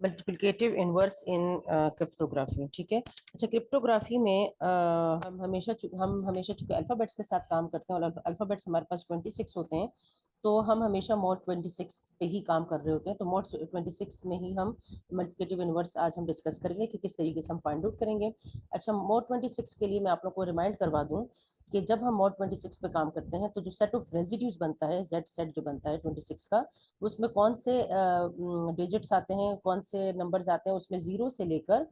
Multiplicative inverse इन cryptography. ठीक है, अच्छा क्रिप्टोग्राफी में हम हमेशा चूंकि अल्फाबेट्स के साथ काम करते हैं और अल्फाबेट्स हमारे पास 26 होते हैं, तो हम हमेशा मोड 26 पे ही काम कर रहे होते हैं। तो मोड 26 में ही हम मल्टीप्लिकेटिव इनवर्स आज हम डिस्कस करेंगे कि किस तरीके से हम फाइंड आउट करेंगे। अच्छा, मोड 26 के लिए मैं आप लोग को रिमाइंड करवा दूं कि जब हम मोड 26 पे काम करते हैं तो जो सेट ऑफ रेजिड्यूज बनता है, जेड सेट जो बनता है 26 का, उसमें कौन से डिजिट्स आते हैं, कौन से नंबर्स आते हैं, उसमें 0 से लेकर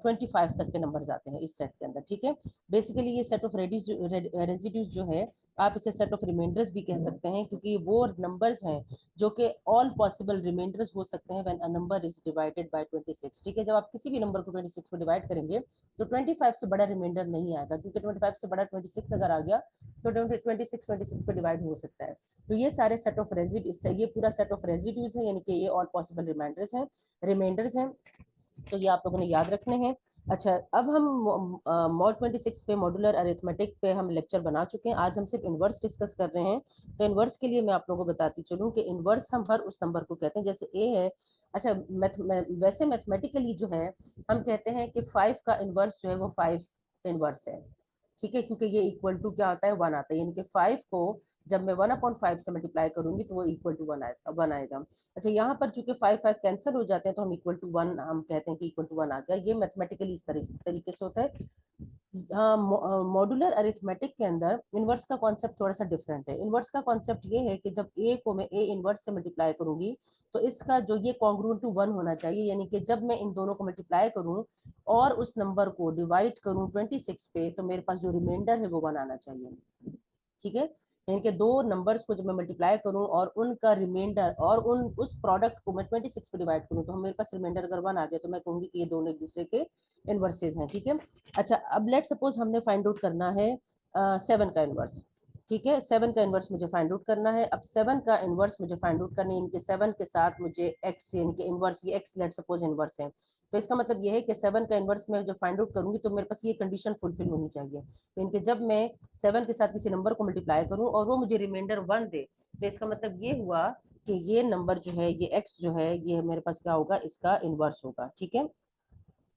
25 तक के नंबर्स आते हैं इस सेट के अंदर। ठीक है, बेसिकली ये सेट ऑफ रेजिड्यूज जो है, आप इसे सेट ऑफ रिमाइंडर्स भी कह सकते हैं, क्योंकि वो नंबर्स हैं जो कि ऑल पॉसिबल रिमाइंडर्स हो सकते हैं when a number is divided by 26। ठीक है, जब आप किसी भी नंबर को 26 में डिवाइड करेंगे तो 25 से बड़ा रिमाइंडर नहीं आएगा, क्योंकि 25 से बड़ा 26 अगर आ गया तो 26 पे डिवाइड हो सकता है। तो ये सारे सेट ऑफ रेजिड्यूज, ये पूरा सेट ऑफ रेजिड्यूज है, यानी कि ये ऑल पॉसिबल रिमाइंडर्स हैं। तो ये आप लोगों ने याद रखने हैं। अच्छा, अब हम मॉड 26 पे, मॉड्यूलर अरिथमेटिक पे हम लेक्चर बना चुके हैं। आज हम सिर्फ इनवर्स डिस्कस कर रहे हैं। तो इनवर्स के लिए मैं आप लोगों को बताती चलूं कि इनवर्स हम हर उस नंबर को कहते हैं, जैसे ए है। अच्छा, वैसे मैथमेटिकली जो है हम कहते हैं कि 5 का इनवर्स जो है वो 5 इनवर्स है। ठीक है, क्योंकि ये इक्वल टू क्या होता है, 1 आता है, यानी कि 5 को जब मैं 1/5 से मल्टीप्लाई करूंगी तो वो इक्वल टू 1 आएगा। अच्छा, यहाँ पर चूंकि 5 कैंसिल हो जाते हैं तो हम इक्वल टू 1 हम कहते हैं कि इक्वल टू 1 आ गया। ये मैथमेटिकली इस तरीके से होता है। मॉड्यूलर अरिथमेटिक के अंदर इनवर्स का कॉन्सेप्ट थोड़ा सा डिफरेंट है। इनवर्स का कॉन्सेप्ट ये है कि जब ए को मैं ए इनवर्स से मल्टीप्लाई करूंगी तो इसका जो ये कॉन्ग्रुएंट टू 1 होना चाहिए, यानी कि जब मैं इन दोनों को मल्टीप्लाई करूं और उस नंबर को डिवाइड करूं 26 पे, तो मेरे पास जो रिमाइंडर है वो 1 आना चाहिए। ठीक है, यानी कि दो नंबर्स को जब मैं मल्टीप्लाई करूं और उनका रिमाइंडर और उस प्रोडक्ट को मैं 26 पे डिवाइड करूं, तो हम मेरे पास रिमाइंडर अगर 1 आ जाए तो मैं कहूंगी कि ये दोनों एक दूसरे के इनवर्सेज हैं। ठीक है, अच्छा अब लेट सपोज हमने फाइंड आउट करना है 7 का इनवर्स। ठीक है, 7 का इनवर्स मुझे फाइंड आउट करना है। अब 7 का इनवर्स मुझे फाइंड आउट करना है, यानी कि 7 के साथ मुझे एक्स, यानी कि इनवर्स, ये एक्स लेट सपोज इनवर्स है। तो इसका मतलब ये है कि 7 का इनवर्स मैं जब फाइंड आउट करूंगी तो मेरे पास ये कंडीशन फुलफिल होनी चाहिए, यानी कि जब मैं 7 के साथ किसी नंबर को मल्टीप्लाई करूं और वो मुझे रिमाइंडर 1 दे, तो इसका मतलब ये हुआ कि ये नंबर जो है, ये एक्स जो है, ये मेरे पास क्या होगा, इसका इनवर्स होगा। ठीक है,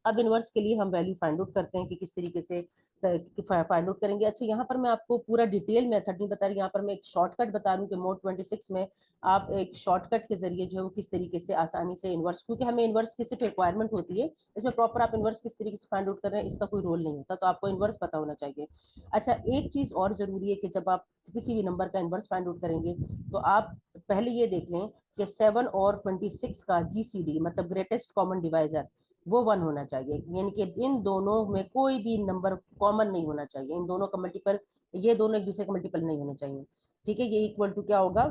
अब इनवर्स के लिए हम वैल्यू फाइंड आउट करते हैं कि किस तरीके से फाइंड आउट करेंगे। अच्छा, यहाँ पर मैं आपको पूरा डिटेल मेथड नहीं बता रही, यहाँ पर मैं एक शॉर्टकट बता रही हूँ कि मोड 26 में आप एक शॉर्टकट के जरिए जो है वो किस तरीके से आसानी से इनवर्स, क्योंकि हमें इनवर्स की सिर्फ रिक्वायरमेंट होती है, इसमें प्रॉपर आप इनवर्स किस तरीके से फाइंड आउट कर रहे हैं इसका कोई रोल नहीं होता, तो आपको इनवर्स पता होना चाहिए। अच्छा, एक चीज और जरूरी है कि जब आप किसी भी नंबर का इनवर्स फाइंड आउट करेंगे तो आप पहले ये देख लें कि 7 और 26 का जीसीडी मतलब ग्रेटेस्ट कॉमन डिवाइजर वो 1 होना चाहिए, यानी कि इन दोनों में कोई भी नंबर कॉमन नहीं होना चाहिए, इन दोनों का मल्टीपल, ये दोनों एक दूसरे का मल्टीपल नहीं होना चाहिए। ठीक है, ये इक्वल टू क्या होगा,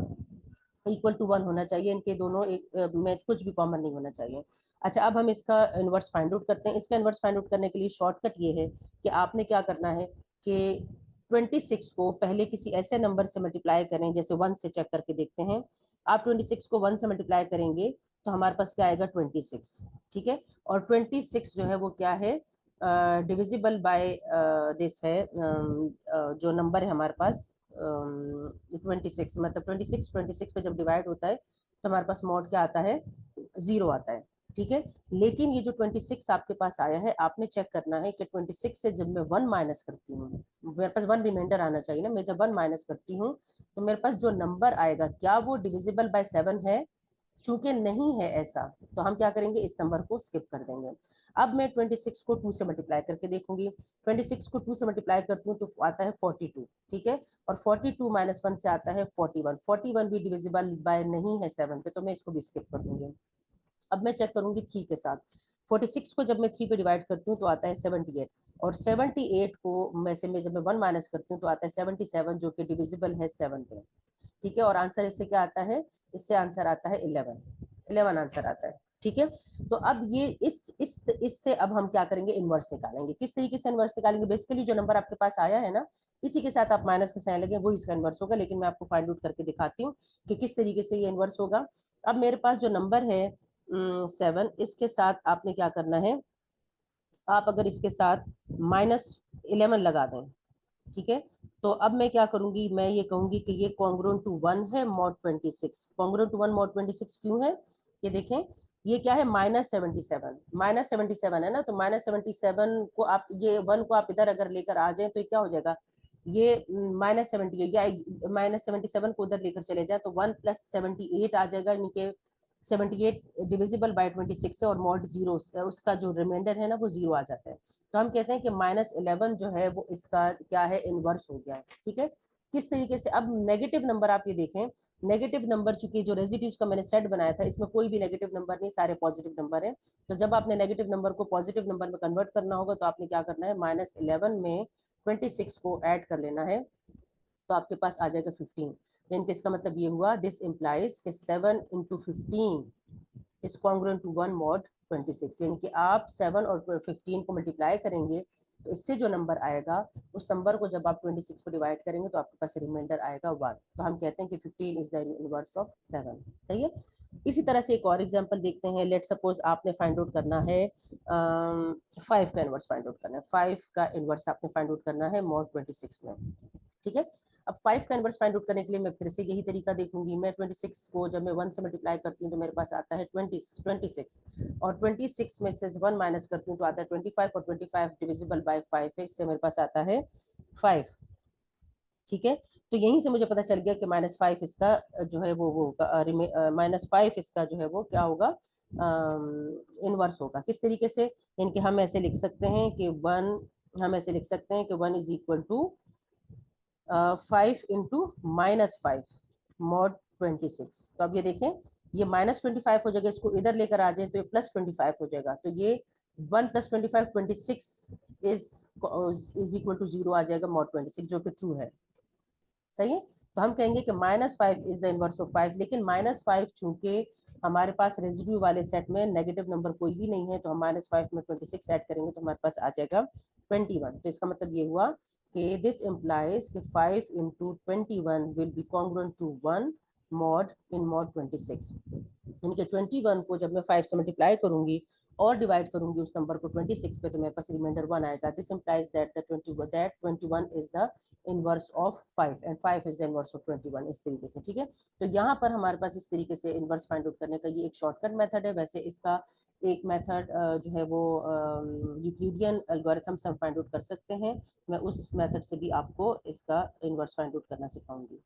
इक्वल टू 1 होना चाहिए, इनके दोनों एक में कुछ भी कॉमन नहीं होना चाहिए। अच्छा, अब हम इसका इनवर्स फाइंड आउट करते हैं। इसका इनवर्स फाइंड आउट करने के लिए शॉर्टकट ये है कि आपने क्या करना है कि 26 को पहले किसी ऐसे नंबर से मल्टीप्लाई करें, जैसे 1 से चेक करके देखते हैं। आप 26 को 1 से मल्टीप्लाई करेंगे तो हमारे पास क्या आएगा, 26। ठीक है, और 26 जो है वो क्या है, डिविजिबल बाय दिस है, जो नंबर है हमारे पास 26, मतलब 26 पे जब डिवाइड होता है तो हमारे पास मॉड क्या आता है, 0 आता है। ठीक है, लेकिन ये जो 26 आपके पास आया है, आपने चेक करना है कि 26 से जब मैं 1 माइनस करती हूँ, मेरे पास 1 रिमाइंडर आना चाहिए ना, मैं जब 1 माइनस करती हूँ तो मेरे पास जो नंबर आएगा क्या वो डिविजिबल बाय 7 है। चूंकि नहीं है ऐसा, तो हम क्या करेंगे, इस नंबर को स्किप कर देंगे। अब मैं 26 को 2 से मल्टीप्लाई करके देखूंगी। 26 को 2 से मल्टीप्लाई करती हूँ तो आता है 42। ठीक है, और 42 माइनस 1 से आता है 41। 41 भी डिविजिबल बाय नहीं है 7 पे, तो मैं इसको भी स्किप कर दूंगी। अब मैं चेक करूंगी 3 के साथ। 46 को जब मैं 3 पे डिवाइड करती हूँ तो आता है 78, और 78 को में से मैं जब मैं 1 माइनस करती हूँ तो आता है 77, जो कि डिविजिबल है 7 पे। ठीक है, और आंसर इससे क्या आता है, इससे आंसर आता है 11 आंसर आता है। ठीक है, तो अब ये इस इससे अब हम क्या करेंगे, इनवर्स निकालेंगे। किस तरीके से इनवर्स निकालेंगे, बेसिकली जो नंबर आपके पास आया है ना, इसी के साथ आप माइनस का साइन लगे, वो इसका इनवर्स होगा, लेकिन मैं आपको फाइंड आउट करके दिखाती हूँ कि किस तरीके से ये इनवर्स होगा। अब मेरे पास जो नंबर है 7, इसके साथ आपने क्या करना है, आप अगर इसके साथ -11 लगा दें, ठीक है, तो अब मैं क्या करूंगी, मैं ये कहूंगी कि ये कॉन्ग्रुएंट टू 1 है मॉड 26। कॉन्ग्रुएंट टू 1 मॉड 26 क्यों है, ये देखें, ये क्या है -77, -77 है ना, तो -77 को आप, ये 1 को आप इधर अगर लेकर आ जाए तो ये क्या हो जाएगा, ये -70 या -77 को उधर लेकर चले जाए तो 1 + 78 आ जाएगा, यानी कि 78 डिविजिबल बाय 26 है, और मॉड जीरो, उसका जो रिमाइंडर है ना वो जीरो आ जाता है। तो हम कहते हैं कि -11 जो है वो इसका क्या है, इनवर्स हो गया है। ठीक है, किस तरीके से, अब नेगेटिव नंबर आप ये देखें, नेगेटिव नंबर, चूंकि जो रेजिड्यूज का मैंने सेट बनाया था इसमें कोई भी नेगेटिव नंबर नहीं, सारे पॉजिटिव नंबर है। तो जब आपने नेगेटिव नंबर को पॉजिटिव नंबर में कन्वर्ट करना होगा तो आपने क्या करना है, -11 में 26 को ऐड कर लेना है, तो आपके पास आ जाएगा 15। यानी कि इसका मतलब ये हुआ, दिस इम्प्लाइज कि 7 × 15 इज कॉन्ग्रुएंट टू 1 mod 26, यानी कि आप 7 और 15 को मल्टीप्लाई करेंगे तो इससे जो नंबर आएगा, उस नंबर को जब आप 26 को डिवाइड करेंगे तो आपके पास रिमाइंडर आएगा 1। तो हम कहते हैं कि 15 इज द इनवर्स ऑफ 7। सही है। इसी तरह से एक और एग्जांपल देखते हैं। लेट सपोज आपने फाइंड आउट करना है 5 का इनवर्स फाइंड आउट करना है, 5 का इनवर्स आपने फाइंड आउट करना है mod 26 में। ठीक है, अब 5 का इनवर्स फाइंड आउट करने के लिए मैं फिर से यही तरीका देखूंगी। मैं 26 को जब मैं 1 से मल्टीप्लाई करती हूँ तो मेरे पास आता है 26, और 26 में से 1 माइनस करती हूँ तो आता है 25, और 25 डिविजिबल बाय 5 है, इससे मेरे पास आता है 5। ठीक है, तो यहीं से मुझे पता चल गया कि -5 इसका जो है वो -5 इसका जो है वो क्या होगा, इनवर्स होगा। किस तरीके से, यानी कि हम ऐसे लिख सकते हैं कि 1, हम ऐसे लिख सकते हैं कि 1 is equal to 5 into -5 mod 26। तो अब ये देखें, ये -25 हो जाएगा, इसको इधर लेकर आ जाए तो ये +25 हो जाएगा, तो ये 1 + 25 26 इज इक्वल टू 0 आ जाएगा mod 26, जो कि ट्रू है। सही है, तो हम कहेंगे कि -5 इज द इनवर्स ऑफ 5, लेकिन -5 चूंकि हमारे पास रेजिड्यू वाले सेट में नेगेटिव नंबर कोई भी नहीं है, तो हम -5 में 26 ऐड करेंगे तो हमारे पास आ जाएगा 21। तो इसका मतलब ये हुआ कि दिस इम्प्लाइज कि 5 × 21 will be congruent to 1 mod 26, यानी कि 21 को जब मैं 5 से मल्टीप्लाई करूंगी और डिवाइड करूंगी उस नंबर को 26 पे, तो मेरे पास रिमाइंडर 1 आएगा। This implies that the 21 is the inverse of 5 and 5 is the inverse of 21, इस तरीके से। ठीक है, तो यहाँ पर हमारे पास इस तरीके से इनवर्स फाइंड आउट करने का ये एक शॉर्टकट मेथड है। वैसे इसका एक मेथड जो है वो यूक्लिडियन एल्गोरिथम से हम फाइंड आउट कर सकते हैं। मैं उस मेथड से भी आपको इसका इनवर्स फाइंड आउट करना सिखाऊंगी।